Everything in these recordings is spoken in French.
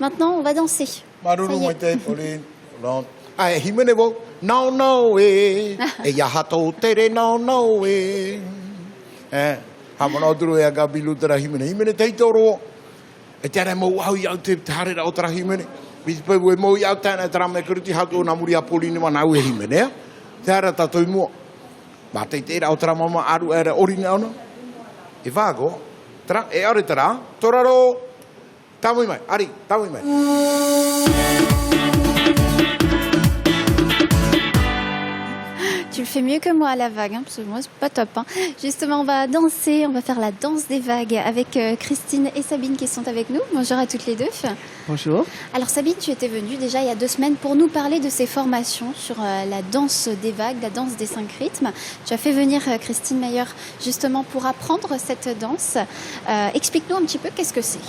Maintenant, on va danser. Ça y est. Ai himene wo no no e ya hato tere no no e ha mono dru e ga bilu tra himene te toro e tere mo au ya te tare ra tra himene mi pe we mo ya tana tra me kruti ha ko na muri apolini mana u himene tara ta toi mo ba te ra tra mama aru era orina no e vago tra e ore tra toraro tamu mai ari tamu mai. Tu le fais mieux que moi à la vague, hein, parce que moi c'est pas top. Hein. Justement, on va danser, on va faire la danse des vagues avec Christine et Sabine qui sont avec nous. Bonjour à toutes les deux. Bonjour. Alors Sabine, tu étais venue déjà il y a 2 semaines pour nous parler de ces formations sur la danse des vagues, la danse des 5 rythmes. Tu as fait venir Christine Meyer justement pour apprendre cette danse. Explique-nous un petit peu qu'est-ce que c'est.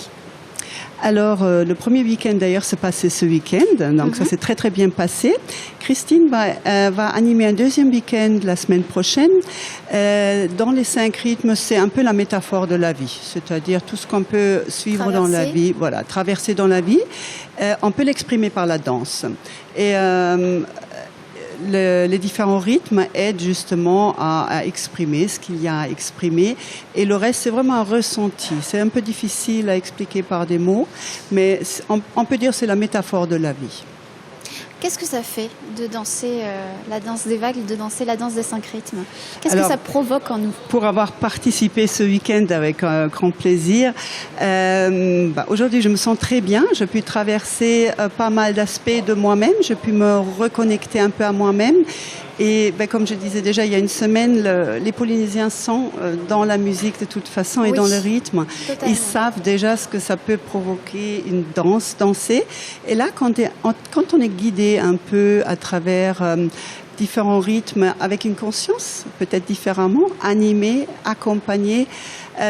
Alors, le premier week-end d'ailleurs se passait ce week-end, donc ça s'est très très bien passé. Christine va animer un deuxième week-end la semaine prochaine. Dans les 5 rythmes, c'est un peu la métaphore de la vie, c'est-à-dire tout ce qu'on peut suivre dans la vie, voilà, traverser dans la vie, on peut l'exprimer par la danse. Et les différents rythmes aident justement à exprimer ce qu'il y a à exprimer. Et le reste, c'est vraiment un ressenti. C'est un peu difficile à expliquer par des mots, mais on peut dire que c'est la métaphore de la vie. Qu'est-ce que ça fait de danser la danse des vagues, de danser la danse des 5 rythmes? Qu'est-ce que ça provoque en nous? Pour avoir participé ce week-end avec un grand plaisir, aujourd'hui je me sens très bien. Je puis traverser pas mal d'aspects de moi-même. Je puis me reconnecter un peu à moi-même. Et comme je disais déjà il y a une semaine, les Polynésiens sont dans la musique de toute façon et dans le rythme. Totalement. Ils savent déjà ce que ça peut provoquer une danse, danser. Et là, quand on est guidé un peu à travers différents rythmes avec une conscience, peut-être différemment, animé, accompagné,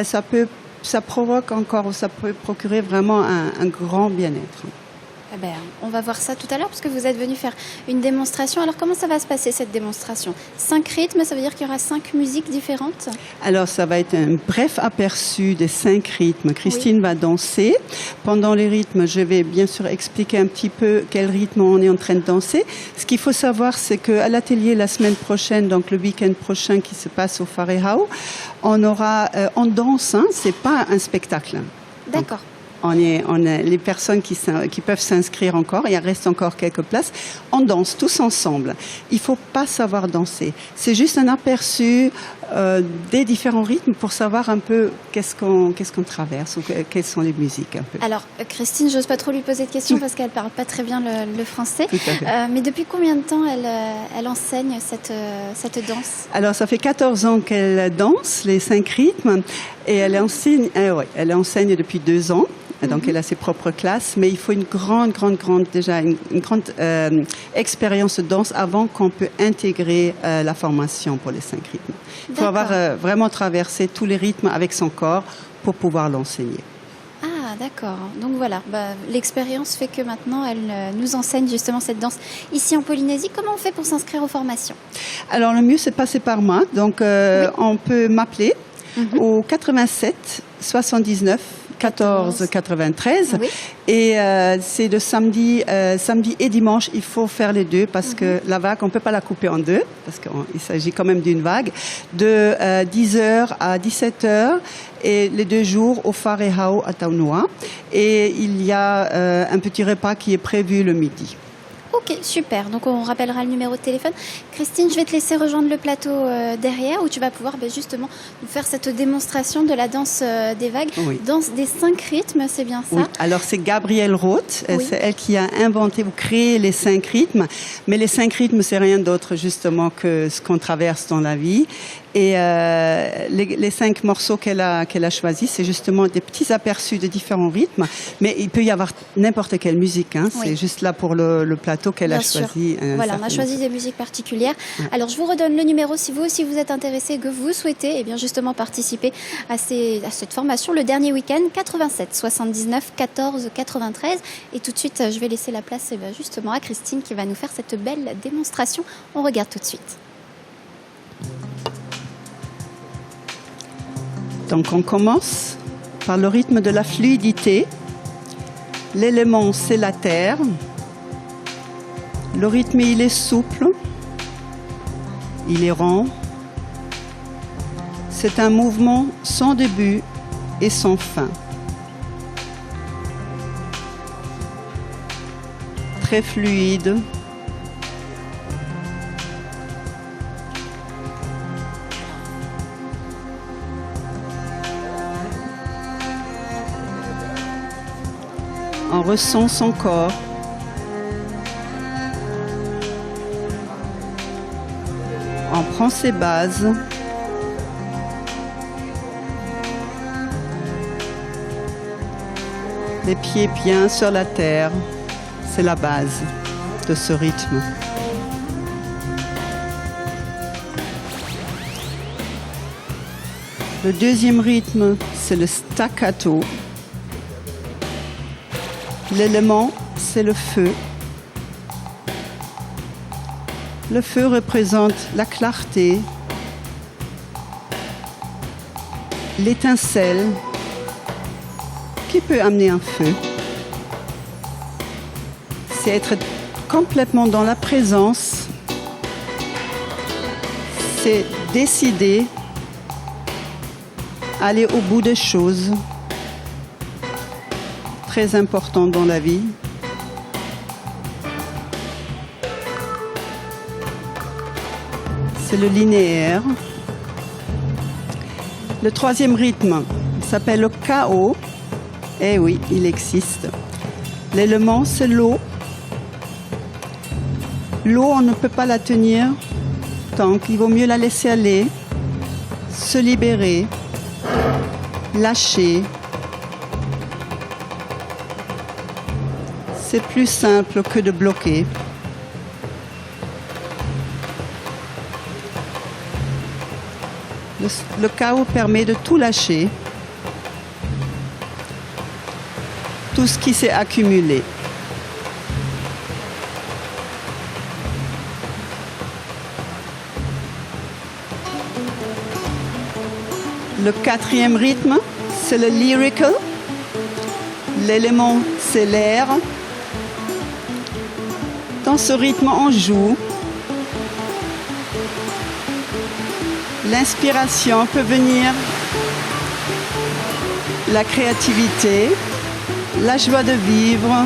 ça provoque encore, ou ça peut procurer vraiment un grand bien-être. Eh ben, on va voir ça tout à l'heure parce que vous êtes venu faire une démonstration. Alors comment ça va se passer cette démonstration? 5 rythmes, ça veut dire qu'il y aura 5 musiques différentes? Alors ça va être un bref aperçu des 5 rythmes. Christine va danser. Pendant les rythmes, je vais bien sûr expliquer un petit peu quel rythme on est en train de danser. Ce qu'il faut savoir, c'est qu'à l'atelier la semaine prochaine, donc le week-end prochain qui se passe au Wharehau, on danse, hein, c'est pas un spectacle. D'accord. On a les personnes qui peuvent s'inscrire encore, il reste encore quelques places. On danse tous ensemble. Il ne faut pas savoir danser. C'est juste un aperçu des différents rythmes pour savoir un peu qu'est-ce qu'on traverse ou quelles sont les musiques. Un peu. Alors, Christine, j'ose pas trop lui poser de questions parce qu'elle ne parle pas très bien le français. Mais depuis combien de temps elle enseigne cette danse? Alors, ça fait 14 ans qu'elle danse les 5 rythmes et elle enseigne depuis 2 ans. Donc, elle a ses propres classes, mais il faut une grande expérience de danse avant qu'on peut intégrer la formation pour les 5 rythmes. Il faut avoir vraiment traversé tous les rythmes avec son corps pour pouvoir l'enseigner. Ah, d'accord. Donc voilà, l'expérience fait que maintenant, elle nous enseigne justement cette danse ici en Polynésie. Comment on fait pour s'inscrire aux formations? Alors, le mieux, c'est de passer par moi. Donc, on peut m'appeler au 87 79 14 93 et c'est de samedi et dimanche, il faut faire les deux parce que la vague, on ne peut pas la couper en deux parce qu'il s'agit quand même d'une vague de 10h à 17h et les 2 jours au Wharehau à Taunua et il y a un petit repas qui est prévu le midi. Ok, super. Donc, on rappellera le numéro de téléphone. Christine, je vais te laisser rejoindre le plateau derrière où tu vas pouvoir justement nous faire cette démonstration de la danse des vagues. Oui. Danse des 5 rythmes, c'est bien ça? Oui. Alors, c'est Gabrielle Roth. Oui. C'est elle qui a inventé ou créé les 5 rythmes. Mais les 5 rythmes, c'est rien d'autre justement que ce qu'on traverse dans la vie. Et les 5 morceaux qu'elle a choisis, c'est justement des petits aperçus de différents rythmes. Mais il peut y avoir n'importe quelle musique. Hein. Oui. C'est juste là pour le plateau qu'elle a choisi. Voilà, on a choisi des musiques particulières. Ouais. Alors, je vous redonne le numéro si vous aussi vous êtes intéressé et que vous souhaitez justement participer à cette formation le dernier week-end, 87 79 14 93. Et tout de suite, je vais laisser la place justement à Christine qui va nous faire cette belle démonstration. On regarde tout de suite. Donc on commence par le rythme de la fluidité. L'élément, c'est la terre. Le rythme, il est souple. Il est rond. C'est un mouvement sans début et sans fin. Très fluide. On ressent son corps. On prend ses bases. Les pieds bien sur la terre, c'est la base de ce rythme. Le deuxième rythme, c'est le staccato. L'élément, c'est le feu. Le feu représente la clarté, l'étincelle qui peut amener un feu. C'est être complètement dans la présence. C'est décider, aller au bout des choses. Très important dans la vie. C'est le linéaire. Le troisième rythme s'appelle le chaos. Eh oui, il existe. L'élément, c'est l'eau. L'eau, on ne peut pas la tenir tant qu'il vaut mieux la laisser aller, se libérer, lâcher. C'est plus simple que de bloquer. Le chaos permet de tout lâcher, tout ce qui s'est accumulé. Le quatrième rythme, c'est le lyrical. L'élément, c'est l'air. Dans ce rythme, on joue. L'inspiration peut venir, la créativité, la joie de vivre.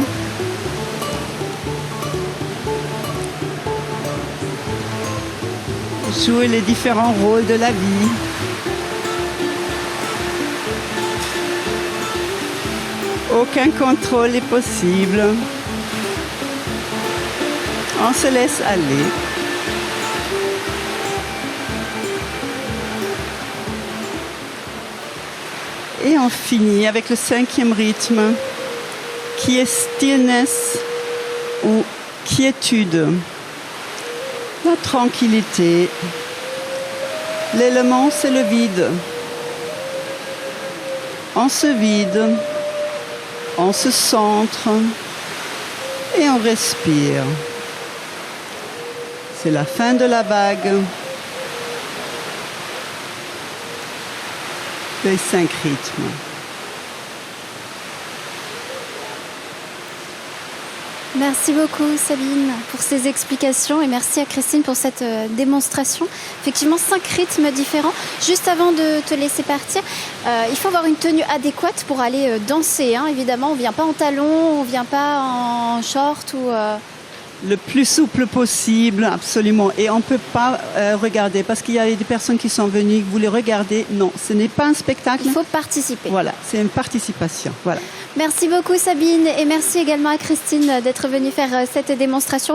Jouer les différents rôles de la vie. Aucun contrôle est possible. On se laisse aller. Et on finit avec le cinquième rythme, qui est stillness ou quiétude, la tranquillité. L'élément, c'est le vide. On se vide, on se centre et on respire. C'est la fin de la vague. Les 5 rythmes. Merci beaucoup Sabine pour ces explications et merci à Christine pour cette démonstration. Effectivement, 5 rythmes différents. Juste avant de te laisser partir, il faut avoir une tenue adéquate pour aller danser. Hein. Évidemment, on ne vient pas en talons, on ne vient pas en short ou... Le plus souple possible, absolument. Et on ne peut pas regarder, parce qu'il y a des personnes qui sont venues, vous les regardez. Non, ce n'est pas un spectacle. Il faut participer. Voilà, c'est une participation. Voilà. Merci beaucoup Sabine et merci également à Christine d'être venue faire cette démonstration.